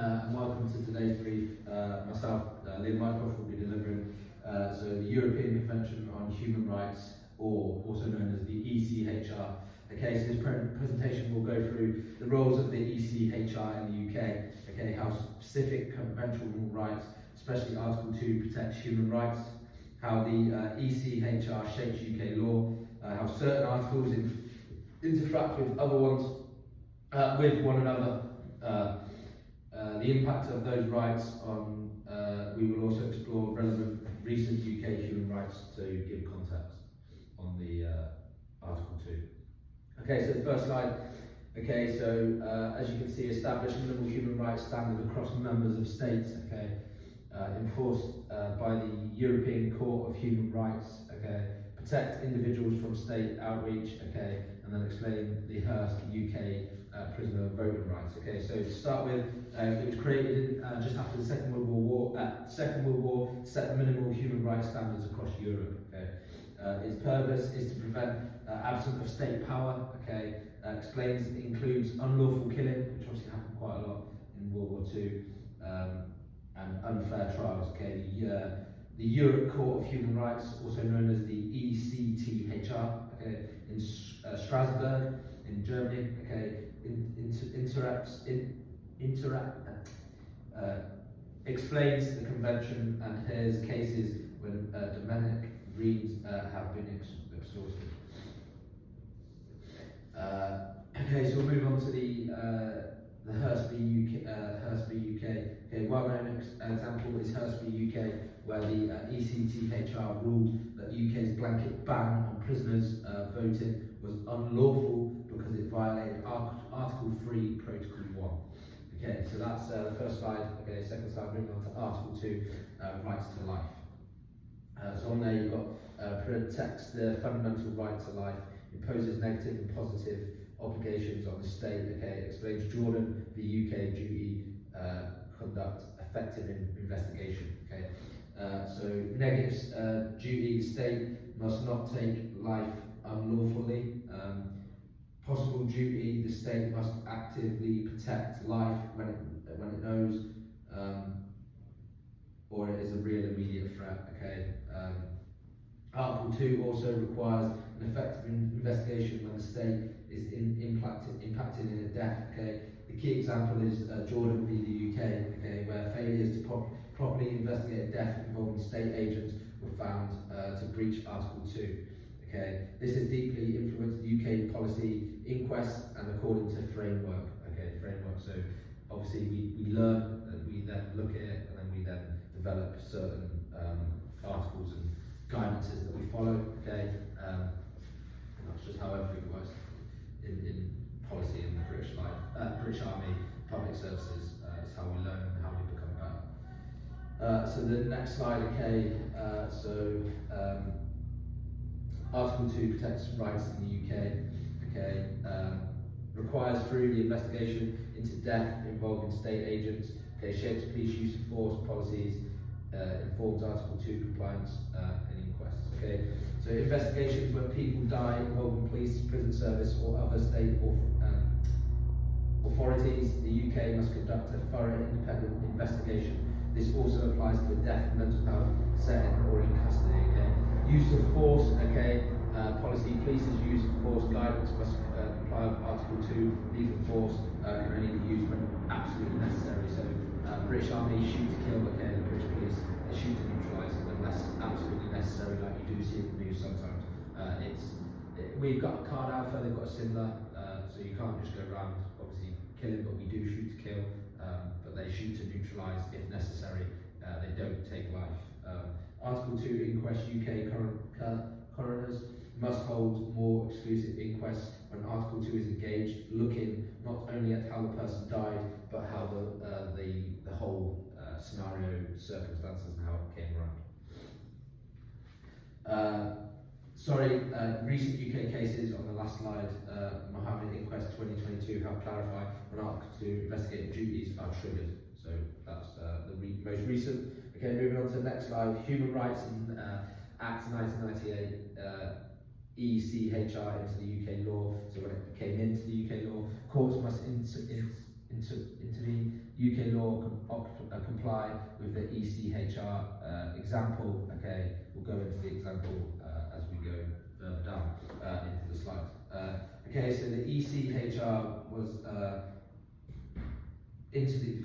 and welcome to today's brief. Myself, Liam Mycroft, will be delivering the European Convention on Human Rights, or also known as the ECHR. Okay, so this presentation will go through the roles of the ECHR in the UK, okay, how specific conventional rights, especially Article 2, protects human rights, how the ECHR shapes UK law, how certain articles interact with other ones, with one another, the impact of those rights on, we will also explore relevant recent UK human rights to give context on the Article 2. Okay, so the first slide. Okay, so as you can see, establish minimal human rights standard across members of states, okay, enforced by the European Court of Human Rights, okay, protect individuals from state outreach, okay, and then explain the Hearst UK prisoner voting rights. Okay, so to start with, it was created just after the Second World War, set minimal human rights standards across Europe. Okay, its purpose is to prevent absence of state power. Okay, includes unlawful killing, which obviously happened quite a lot in World War II, and unfair trials. Okay, the Europe Court of Human Rights, also known as the ECTHR, okay, in Strasbourg, in Germany, okay, explains the convention and hears cases when domestic breeds have been exhausted. Okay, so we'll move on to the Hearst v UK. Okay, well-known example is Hearst v UK, where the ECTHR ruled that UK's blanket ban on prisoners voting was unlawful because it violated Article 3, Protocol 1. Okay, so that's the first slide. Okay, second slide, moving on to Article 2, rights to life. So on there you've got protects the fundamental right to life, imposes negative and positive obligations on the state. Okay, explains Jordan the UK duty, conduct effective investigation. Okay, so negatives, duty, the state must not take life unlawfully. Possible duty, the state must actively protect life when it knows or it is a real immediate threat. Okay. Article 2 also requires an effective investigation when the state is impacted in a death. Okay, the key example is Jordan v the UK. Okay, where failures to properly investigate a death involving state agents were found to breach Article 2. Okay, this has deeply influenced UK policy, inquests, and according to framework. Okay, framework. So obviously we learn, and we then look at it, and then we then develop certain articles and guidances that we follow. Okay, and that's just how everything works in policy in the British life, British Army, public services. It's how we learn and how we become better. So the next slide. Okay, Article 2 protects rights in the UK. Okay, requires through the investigation into death involving state agents. Okay, shapes police use of force policies, informs Article 2 compliance and inquests. Okay, so investigations when people die involving police, prison service, or other state authorities, the UK must conduct a thorough independent investigation. This also applies to the death, mental health setting, or in custody. Okay, use of force. Okay, policy, police's use of force guidance must comply with Article 2. Lethal force can only be used when absolutely necessary. So British Army shoot to kill. Okay, the British police they shoot to neutralise unless absolutely necessary, like you do see in the news sometimes. We've got a card alpha, they've got a similar, so you can't just go around obviously killing, but we do shoot to kill, but they shoot to neutralise if necessary. They don't take life. Article 2 inquest. UK coroners must hold more exclusive inquests when Article 2 is engaged, looking not only at how the person died, but how the whole scenario, circumstances, and how it came around. Recent UK cases on the last slide, Mohammed Inquest 2022 have clarified when Article 2 investigative duties are triggered. So that's the most recent. Okay, moving on to the next slide. Human Rights in Act 1998, ECHR into the UK law. So when it came into the UK law, courts must intervene. UK law comply with the ECHR example. Okay, we'll go into the example as we go further down into the slides. Okay, so the ECHR was brought into the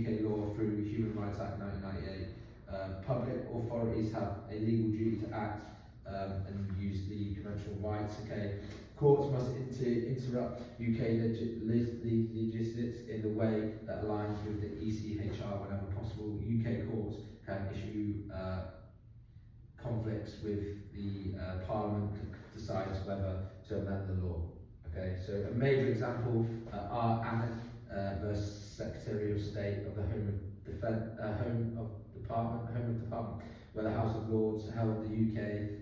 UK law through Human Rights Act 1998. Public authorities have a legal duty to act and use the conventional rights. Okay, courts must interrupt UK legislations in the way that aligns with the ECHR whenever possible. UK courts can issue conflicts with the Parliament decides whether to amend the law. Okay, so a major example are Amet versus Secretary of State of the Home Department, where the House of Lords held the UK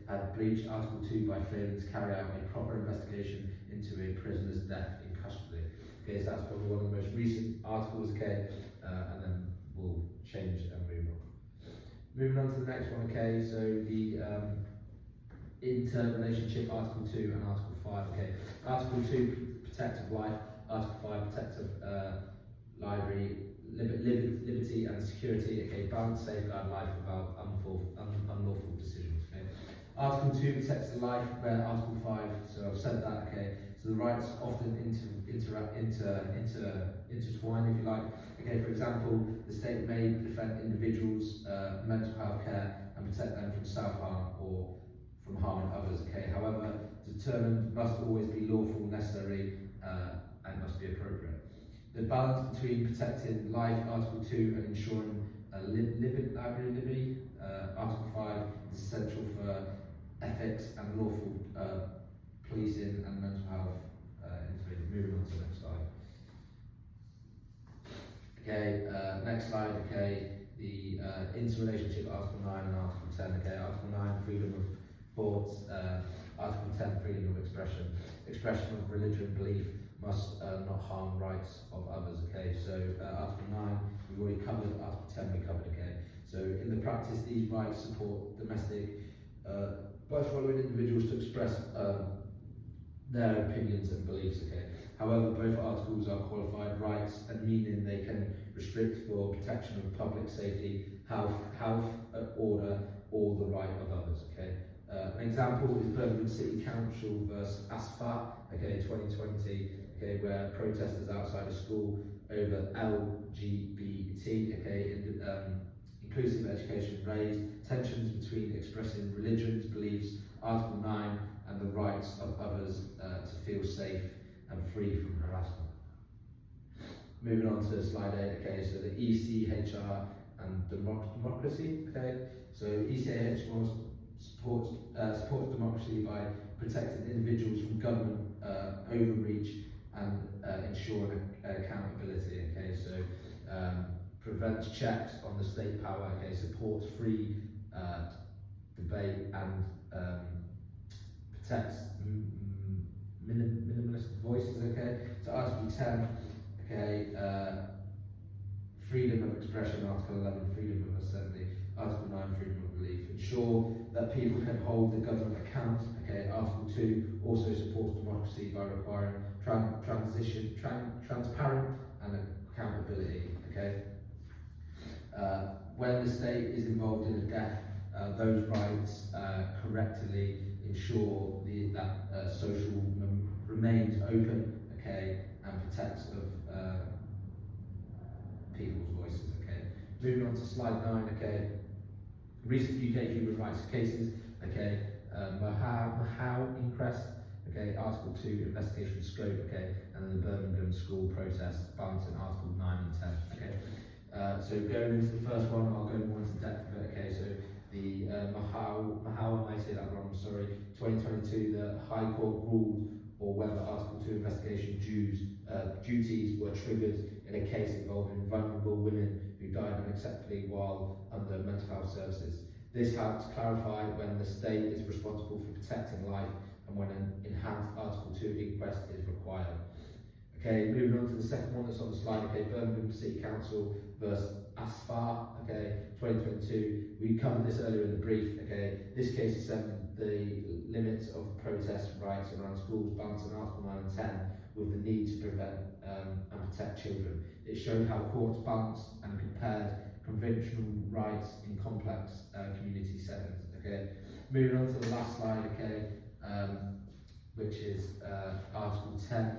had breached Article 2 by failing to carry out a proper investigation into a prisoner's death in custody. Okay, so that's probably one of the most recent articles. Okay, and then we'll change and move on. Moving on to the next one. Okay, so the interrelationship, Article 2 and Article 5. Okay, Article 2 protects of life. Article 5 protects of liberty and security. Okay, balance, safeguard life without unlawful decisions. Okay, Article 2 protects the life, where Article 5. So I've said that. Okay, so the rights often intertwine, if you like. Okay, for example, the state may defend individuals' mental health care and protect them from self-harm or from harming others. Okay, however, determined must always be lawful, necessary, and must be appropriate. The balance between protecting life, Article 2, and ensuring liberty, Article 5, is essential for ethics and lawful policing and mental health. Moving on to the next slide. Okay, next slide. Okay, the interrelationship, Article 9 and Article 10. Okay, Article 9, freedom of thoughts. Article 10, freedom of expression. Expression of religion, belief must not harm rights of others. Okay, so Article 9 we've already covered, Article 10 we covered. Okay, so in the practice these rights support domestic by following individuals to express their opinions and beliefs. Okay, however, both articles are qualified rights and meaning they can restrict for protection of public safety, health, order, or the right of others. Okay. An example is Birmingham City Council versus ASFA, okay, 2020, okay, where protesters outside a school over LGBT, okay, inclusive education raised tensions between expressing religions, beliefs, Article 9, and the rights of others to feel safe and free from harassment. Moving on to slide 8, okay, so the ECHR and democracy, okay, so ECHR supports democracy by protecting individuals from government overreach and ensuring accountability. Okay, so prevents checks on the state power. Okay, supports free debate and protects minimalist voices. Okay, so Article 10. Okay, freedom of expression. Article 11, freedom of assembly. Article 9, freedom of belief. Ensure that people can hold the government account. Okay, Article 2 also supports democracy by requiring transparent and accountability. Okay, when the state is involved in a death, those rights correctly ensure that social remains open. Okay, and protects of people's voices. Okay, moving on to slide 9. Okay. Recent UK human rights cases, okay, Mahau inquest, okay, Article 2 investigation scope, okay, and then the Birmingham school protest, balancing Article 9 and 10, okay. So going into the first one, I'll go more into depth of it, okay, so the Mahau, I might say that wrong, sorry, 2022, the High Court ruled or whether Article 2 investigation duties were triggered in a case involving vulnerable women who died unacceptably while under mental health services. This helps clarify when the state is responsible for protecting life and when an enhanced Article 2 inquest is required. Okay, moving on to the second one that's on the slide, okay, Birmingham City Council versus ASFA, okay, 2022. We covered this earlier in the brief, okay. This case is the limits of protest rights around schools, balancing Article 9 and 10 with the need to prevent and protect children. It showed how courts balanced and compared conventional rights in complex community settings. Okay, moving on to the last slide. Okay, which is Article 10.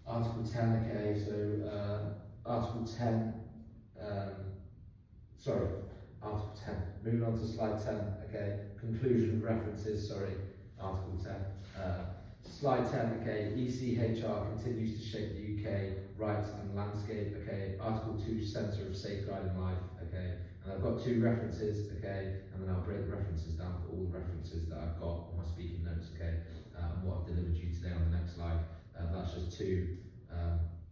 Article 10. Okay, so Article 10. Article 10. Moving on to slide 10. Okay, conclusion references. Article 10. Slide 10, okay, ECHR continues to shape the UK rights and landscape, okay, Article 2, Centre of Safeguarding Life, okay, and I've got 2 references, okay, and then I'll break the references down for all the references that I've got on my speaking notes, okay, and what I've delivered you today on the next slide. That's just 2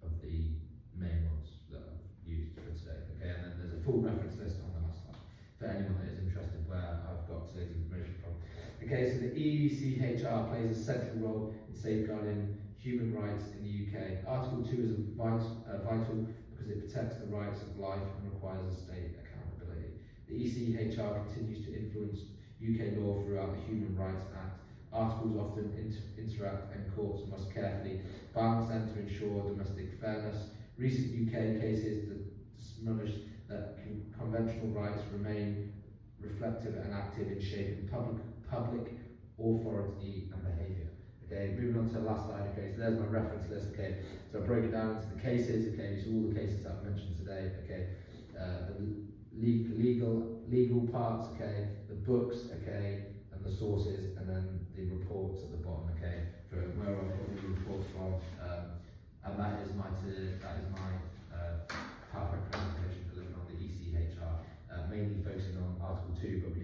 of the main ones that I've used for today, okay, and then there's a full reference list on the last slide for anyone that is interested where I've got today's information from. Okay, so the ECHR plays a central role in safeguarding human rights in the UK. Article 2 is vital because it protects the rights of life and requires a state accountability. The ECHR continues to influence UK law throughout the Human Rights Act. Articles often interact and courts must carefully balance them to ensure domestic fairness. Recent UK cases demolish that conventional rights remain reflective and active in shaping public authority and behaviour. Okay, moving on to the last slide. Okay, so there's my reference list. Okay, so I broke it down into the cases. Okay, so all the cases that I've mentioned today. Okay, the legal parts. Okay, the books. Okay, and the sources, and then the reports at the bottom. Okay, for where I've got the reports from, and that is my PowerPoint presentation delivered on the ECHR, mainly focusing on Article 2, but